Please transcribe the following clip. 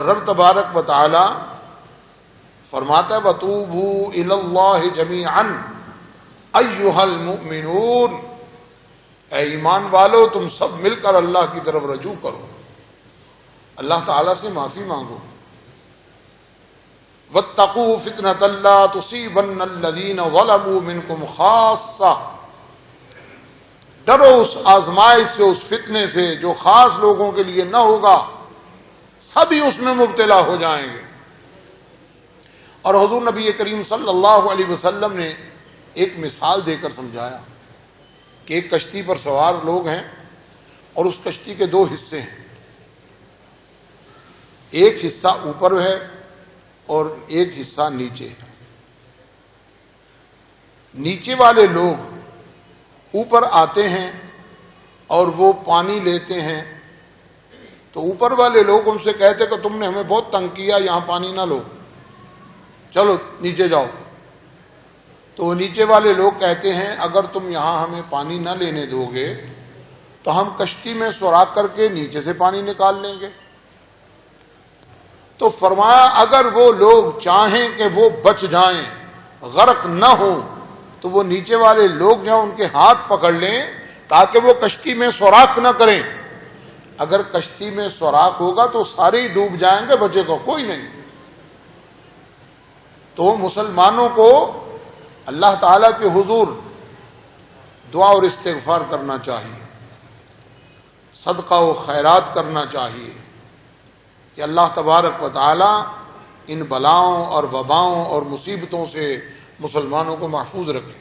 رب تبارک و تعالی فرماتا ہے وَتُوبُوا إِلَى اللَّهِ جَمِيعًا أَيُّهَا الْمُؤْمِنُونَ، اے ایمان والو تم سب مل کر اللہ کی طرف رجوع کرو، اللہ تعالیٰ سے معافی مانگو۔ وَاتَّقُوا فِتْنَةً لَا تُصِيبَنَّ الَّذِينَ ظَلَمُوا مِنْكُمْ خَاصَّةً، ڈرو اس آزمائش سے، اس فتنے سے جو خاص لوگوں کے لیے نہ ہوگا، سبھی اس میں مبتلا ہو جائیں گے۔ اور حضور نبی کریم صلی اللہ علیہ وسلم نے ایک مثال دے کر سمجھایا کہ ایک کشتی پر سوار لوگ ہیں اور اس کشتی کے دو حصے ہیں، ایک حصہ اوپر ہے اور ایک حصہ نیچے ہے۔ نیچے والے لوگ اوپر آتے ہیں اور وہ پانی لیتے ہیں، تو اوپر والے لوگ ان سے کہتے کہ تم نے ہمیں بہت تنگ کیا، یہاں پانی نہ لو، چلو نیچے جاؤ۔ تو وہ نیچے والے لوگ کہتے ہیں اگر تم یہاں ہمیں پانی نہ لینے دو گے تو ہم کشتی میں سوراخ کر کے نیچے سے پانی نکال لیں گے۔ تو فرمایا اگر وہ لوگ چاہیں کہ وہ بچ جائیں، غرق نہ ہوں، تو وہ نیچے والے لوگ جو ان کے ہاتھ پکڑ لیں تاکہ وہ کشتی میں سوراخ نہ کریں۔ اگر کشتی میں سوراخ ہوگا تو سارے ہی ڈوب جائیں گے، بچے کو کوئی نہیں۔ تو مسلمانوں کو اللہ تعالیٰ کے حضور دعا اور استغفار کرنا چاہیے، صدقہ و خیرات کرنا چاہیے کہ اللہ تبارک و تعالیٰ ان بلاؤں اور وباؤں اور مصیبتوں سے مسلمانوں کو محفوظ رکھے۔